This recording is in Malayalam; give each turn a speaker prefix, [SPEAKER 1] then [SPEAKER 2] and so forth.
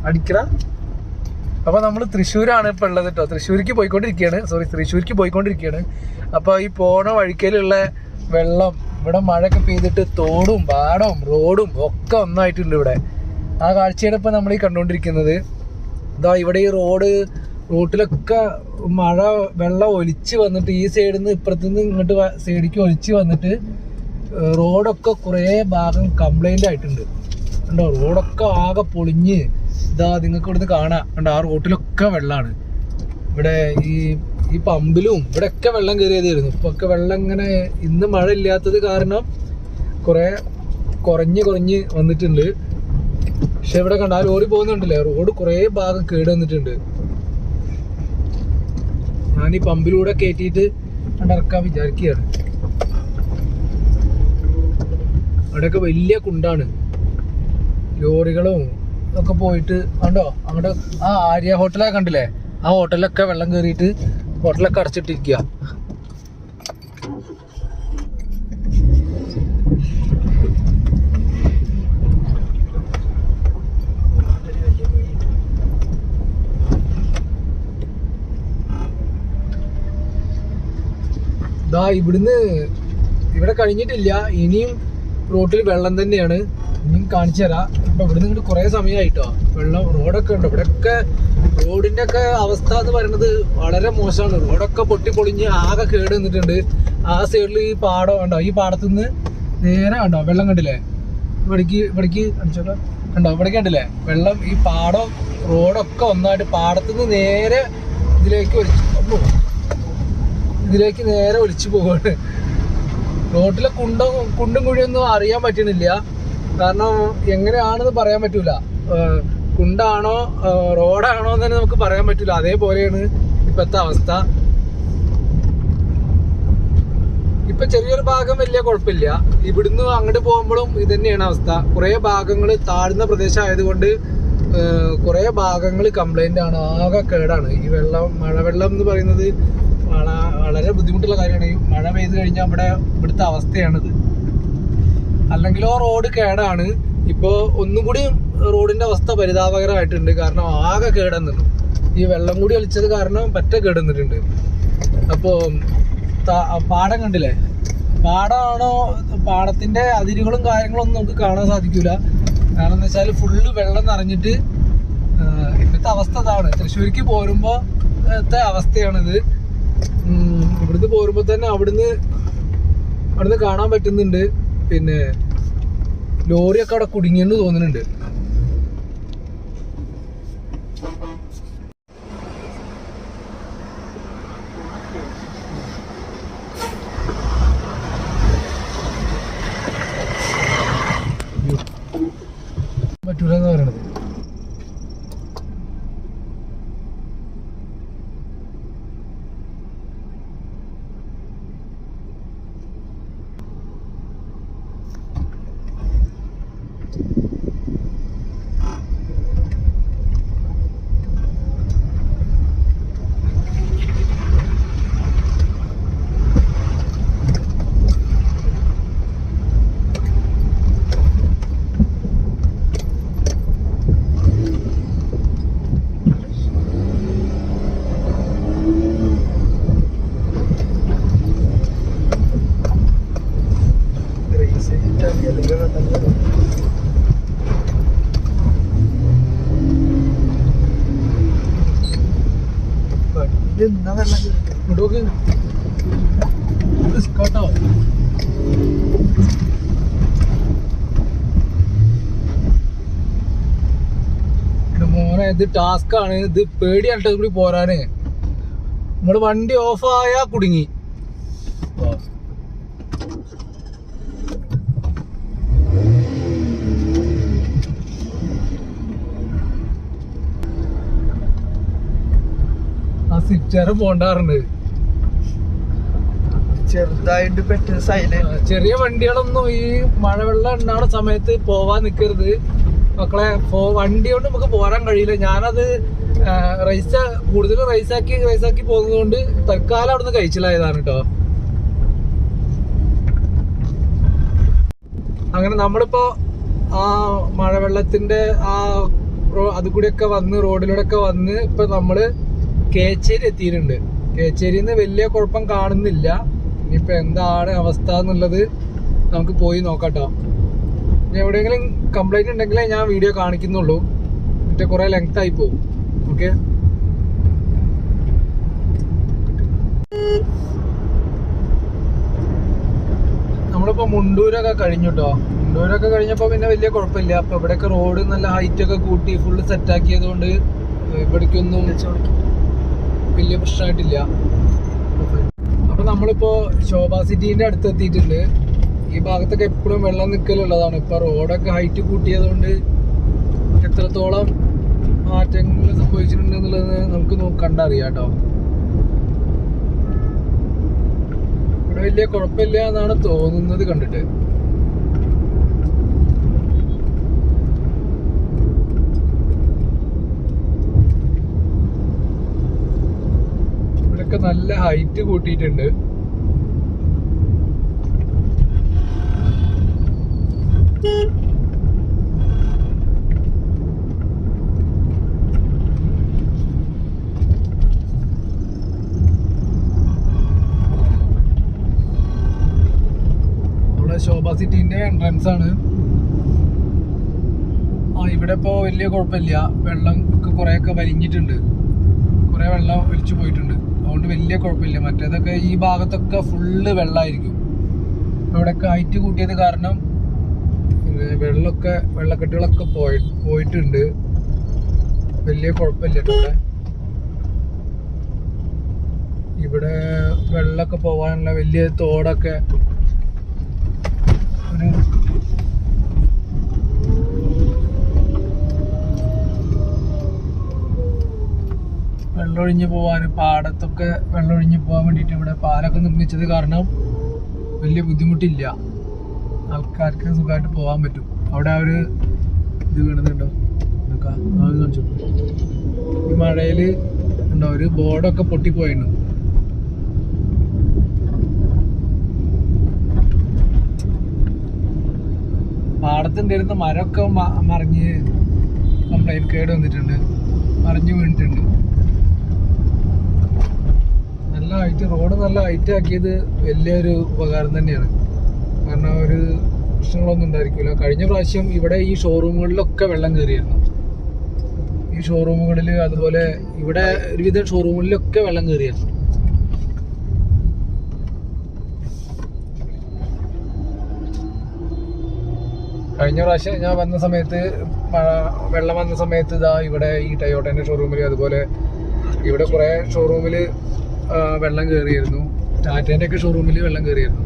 [SPEAKER 1] അടിക്കട. അപ്പൊ നമ്മൾ തൃശ്ശൂരാണ് ഇപ്പൊ ഉള്ളത് കേട്ടോ. തൃശ്ശൂർക്ക് പോയിക്കൊണ്ടിരിക്കുകയാണ്. അപ്പൊ ഈ പോണ വഴിക്കലുള്ള വെള്ളം, ഇവിടെ മഴയൊക്കെ പെയ്തിട്ട് തോടും പാടവും റോഡും ഒക്കെ ഒന്നായിട്ടുണ്ട് ഇവിടെ. ആ കാഴ്ചയാണ് ഇപ്പൊ നമ്മൾ ഈ കണ്ടുകൊണ്ടിരിക്കുന്നത്. ഇതാ ഇവിടെ ഈ റോട്ടിലൊക്കെ മഴ വെള്ളം ഒലിച്ച് വന്നിട്ട് ഈ സൈഡിൽ നിന്ന് ഇപ്പുറത്തുനിന്ന് ഇങ്ങോട്ട് സൈഡിലേക്ക് ഒലിച്ച് വന്നിട്ട് റോഡൊക്കെ കുറേ ഭാഗം കംപ്ലൈന്റ് ആയിട്ടുണ്ട്. കണ്ടോ, റോഡൊക്കെ ആകെ പൊളിഞ്ഞ് ഇതാ നിങ്ങൾക്ക് ഇവിടുന്ന് കാണാം. കണ്ടോ, ആ റോട്ടിലൊക്കെ വെള്ളമാണ്. ഇവിടെ ഈ പമ്പിലും ഇവിടെ ഒക്കെ വെള്ളം കയറിയതായിരുന്നു. ഇപ്പൊ ഒക്കെ വെള്ളം ഇങ്ങനെ ഇന്ന് മഴ ഇല്ലാത്തത് കാരണം കുറെ കുറഞ്ഞ് വന്നിട്ടുണ്ട്. പക്ഷെ ഇവിടെ കണ്ട ആ ലോറി പോകുന്നുണ്ടല്ലേ, റോഡ് കുറെ ഭാഗം കേട് വന്നിട്ടുണ്ട്. ഞാൻ ഈ പമ്പിലൂടെ കയറ്റിയിട്ട് ഇറക്കാൻ വിചാരിക്കുകയാണ്. അവിടെയൊക്കെ വലിയ കുണ്ടാണ്, ലോറികളും ഒക്കെ പോയിട്ട്. കണ്ടോ അങ്ങോട്ട് ആ ആര്യ ഹോട്ടലൊക്കെ കണ്ടില്ലേ, ആ ഹോട്ടലിലൊക്കെ വെള്ളം കയറിയിട്ട് ഹോട്ടലൊക്കെ അടച്ചിട്ടിരിക്കുക. ഇവിടെ കഴിഞ്ഞിട്ടില്ല, ഇനിയും റോട്ടിൽ വെള്ളം തന്നെയാണ്. ഇനിയും കാണിച്ചു തരാം. ഇപ്പൊ ഇവിടെ നിന്ന് കുറെ സമയമായിട്ടോ വെള്ളം. റോഡൊക്കെ ഉണ്ട് ഇവിടെയൊക്കെ. റോഡിന്റെ ഒക്കെ അവസ്ഥ എന്ന് പറയുന്നത് വളരെ മോശമാണ്. റോഡൊക്കെ പൊട്ടിപ്പൊളിഞ്ഞ് ആകെ കേട് വന്നിട്ടുണ്ട്. ആ സൈഡിൽ ഈ പാടം ഉണ്ടോ, ഈ പാടത്തുനിന്ന് നേരെ കണ്ടോ വെള്ളം കണ്ടില്ലേ, ഇവിടേക്ക് അടിച്ചോട്ടോ. കണ്ടോ ഇവിടേക്ക് കണ്ടില്ലേ വെള്ളം. ഈ പാടം റോഡൊക്കെ ഒന്നായിട്ട് പാടത്തുനിന്ന് നേരെ ഇതിലേക്ക് നേരെ ഒലിച്ചു പോവാണ്. റോട്ടിലെ കുണ്ടും കുഴിയൊന്നും അറിയാൻ പറ്റുന്നില്ല. കാരണം എങ്ങനെയാണെന്ന് പറയാൻ പറ്റൂല. കുണ്ടാണോ റോഡാണോ എന്ന് തന്നെ നമുക്ക് പറയാൻ പറ്റൂല. അതേപോലെയാണ് ഇപ്പോഴത്തെ അവസ്ഥ. ഇപ്പൊ ചെറിയൊരു ഭാഗം വലിയ കുഴപ്പമില്ല. ഇവിടുന്ന് അങ്ങോട്ട് പോകുമ്പോഴും ഇത് തന്നെയാണ് അവസ്ഥ. കുറെ ഭാഗങ്ങൾ താഴ്ന്ന പ്രദേശം ആയതുകൊണ്ട് കുറെ ഭാഗങ്ങൾ കംപ്ലൈന്റ് ആണ്, ആകെ കേടാണ്. ഈ മഴവെള്ളം എന്ന് പറയുന്നത് വളരെ ബുദ്ധിമുട്ടുള്ള കാര്യമാണ്. ഈ മഴ പെയ്ത് കഴിഞ്ഞാൽ ഇവിടുത്തെ അവസ്ഥയാണിത്. അല്ലെങ്കിലോ റോഡ് കേടാണ്. ഇപ്പോ ഒന്നും കൂടി റോഡിന്റെ അവസ്ഥ പരിതാപകരമായിട്ടുണ്ട്. കാരണം ആകെ കേടന്നിട്ടുണ്ട്. ഈ വെള്ളം കൂടി ഒലിച്ചത് കാരണം പറ്റ കേടന്നിട്ടുണ്ട്. അപ്പോ പാടം കണ്ടില്ലേ, പാടമാണോ, പാടത്തിന്റെ അതിരുകളും കാര്യങ്ങളും ഒന്നും നമുക്ക് കാണാൻ സാധിക്കൂല. കാരണം എന്താ വെച്ചാൽ ഫുള്ള് വെള്ളം നിറഞ്ഞിട്ട് ഇപ്പോഴത്തെ അവസ്ഥ അതാണ്. തൃശ്ശൂർക്ക് പോരുമ്പോഴത്തെ അവസ്ഥയാണിത്. ഇവിടുന്ന് പോരുമ്പോ തന്നെ അവിടുന്ന് കാണാൻ പറ്റുന്നുണ്ട്. പിന്നെ ലോറിയൊക്കെ അവിടെ കുടുങ്ങിയെന്ന് തോന്നുന്നുണ്ട്. പറ്റൂലെന്ന് പറയണത്. മോനെ ഇത് ടാസ്ക് ആണ്. ഇത് പേടിയായിട്ട് കൂടി പോരാന്. നമ്മള് വണ്ടി ഓഫായാ കുടുങ്ങി. ആ സിറ്റാറ് പോണ്ടാറുണ്ട്.
[SPEAKER 2] ചെറുതായിട്ട് പെട്ടെന്ന് സൈലന്റ്.
[SPEAKER 1] ചെറിയ വണ്ടികളൊന്നും ഈ മഴവെള്ളം ഉണ്ടാവുന്ന സമയത്ത് പോവാൻ നിൽക്കരുത് മക്കളെ. വണ്ടി കൊണ്ട് നമുക്ക് പോരാൻ കഴിയില്ല. ഞാനത് കൂടുതൽ റൈസാക്കി പോകുന്നത് കൊണ്ട് തൽക്കാലം അവിടുന്ന് കഴിച്ചിലായതാണ് കേട്ടോ. അങ്ങനെ നമ്മളിപ്പോ ആ മഴവെള്ളത്തിന്റെ ആ അത് കൂടെയൊക്കെ വന്ന് റോഡിലൂടെ ഒക്കെ വന്ന് ഇപ്പൊ നമ്മള് കേച്ചേരി എത്തിയിട്ടുണ്ട്. കേച്ചേരിന്ന് വലിയ കുഴപ്പം കാണുന്നില്ല. ഇനിയിപ്പോ എന്താണ് അവസ്ഥ എന്നുള്ളത് നമുക്ക് പോയി നോക്കാട്ടോ. എവിടെയെങ്കിലും കംപ്ലൈന്റ് ഉണ്ടെങ്കിലേ ഞാൻ വീഡിയോ കാണിക്കുന്നുള്ളൂ, മറ്റേ കുറെ ലെങ്ത് ആയി പോകും. ഓക്കെ, നമ്മളിപ്പോ മുണ്ടൂരൊക്കെ കഴിഞ്ഞു കേട്ടോ. മുണ്ടൂരൊക്കെ കഴിഞ്ഞപ്പോ പിന്നെ വലിയ കുഴപ്പമില്ല. അപ്പൊ ഇവിടെയൊക്കെ റോഡ് നല്ല ഹൈറ്റ് ഒക്കെ കൂട്ടി ഫുള്ള് സെറ്റ് ആക്കിയത് കൊണ്ട് ഇവിടേക്കൊന്നും വലിയ പ്രശ്നമായിട്ടില്ല. അപ്പൊ നമ്മളിപ്പോ ശോഭ സിറ്റീന്റെ അടുത്ത് എത്തിയിട്ടുണ്ട്. ഈ ഭാഗത്തൊക്കെ എപ്പോഴും വെള്ളം നിൽക്കലുള്ളതാണ്. ഇപ്പൊ റോഡൊക്കെ ഹൈറ്റ് കൂട്ടിയത് കൊണ്ട് എത്രത്തോളം മാറ്റങ്ങൾ സംഭവിച്ചിട്ടുണ്ട് എന്നുള്ളത് നമുക്ക് കണ്ടറിയാം കേട്ടോ. ഇവിടെ വലിയ കുഴപ്പമില്ല എന്നാണ് തോന്നുന്നത് കണ്ടിട്ട്. ഇവിടെയൊക്കെ നല്ല ഹൈറ്റ് കൂട്ടിയിട്ടുണ്ട്. ശോഭ സിറ്റീന്റെ എൻട്രൻസ് ആണ്. ഇവിടെ ഇപ്പോ വലിയ കുഴപ്പമില്ല. വെള്ളം ഒക്കെ കുറെയൊക്കെ വലിഞ്ഞിട്ടുണ്ട്, കുറെ വെള്ളം ഒലിച്ചു പോയിട്ടുണ്ട്. അതുകൊണ്ട് വലിയ കുഴപ്പമില്ല. മറ്റേതൊക്കെ ഈ ഭാഗത്തൊക്കെ ഫുള്ള് വെള്ളമായിരിക്കും. ഇവിടെയൊക്കെ ഹൈറ്റ് കൂട്ടിയത് കാരണം വെള്ളക്കെട്ടുകളൊക്കെ പോയിട്ടുണ്ട്. വലിയ കുഴപ്പമില്ല കേട്ടോ. ഇവിടെ വെള്ളമൊക്കെ പോകാനുള്ള വലിയ തോടൊക്കെ വെള്ളമൊഴിഞ്ഞ് പോകാൻ, പാടത്തൊക്കെ വെള്ളമൊഴിഞ്ഞ് പോകാൻ വേണ്ടിയിട്ട് ഇവിടെ പാലൊക്കെ നിർമ്മിച്ചത് കാരണം വലിയ ബുദ്ധിമുട്ടില്ല. ആൾക്കാർക്ക് സുഖമായിട്ട് പോകാൻ പറ്റും. അവിടെ ആ ഒരു ഇത് വീണതുണ്ടോ കാണിച്ചു. ഈ മഴയിൽ ഉണ്ടോ ഒരു ബോർഡൊക്കെ പൊട്ടിപ്പോയിരുന്നു. പാടത്തുണ്ടായിരുന്ന മരമൊക്കെ മറിഞ്ഞ് കംപ്ലൈന്റ് കേട് വന്നിട്ടുണ്ട്, മറിഞ്ഞു വീണിട്ടുണ്ട്. നല്ല ഹൈറ്റ്, റോഡ് നല്ല ഹൈറ്റ് ആക്കിയത് വലിയൊരു ഉപകാരം തന്നെയാണ്. കാരണം ഒരു പ്രശ്നങ്ങളൊന്നും ഉണ്ടായിരിക്കില്ല. കഴിഞ്ഞ പ്രാവശ്യം ഇവിടെ ഈ ഷോറൂമുകളിലൊക്കെ വെള്ളം കയറിയായിരുന്നു. ഈ ഷോറൂമുകളിൽ അതുപോലെ ഇവിടെ ഒരുവിധം ഷോറൂമുകളിലൊക്കെ വെള്ളം കയറിയായിരുന്നു. കഴിഞ്ഞ പ്രാവശ്യം ഞാൻ വന്ന സമയത്ത് വെള്ളം വന്ന സമയത്ത് ഇതാ ഇവിടെ ഈ ടയോട്ടൻ്റെ ഷോറൂമിൽ, അതുപോലെ ഇവിടെ കുറേ ഷോറൂമിൽ വെള്ളം കയറിയായിരുന്നു. ടാറ്റേൻ്റെ ഒക്കെ ഷോറൂമിൽ വെള്ളം കയറിയായിരുന്നു.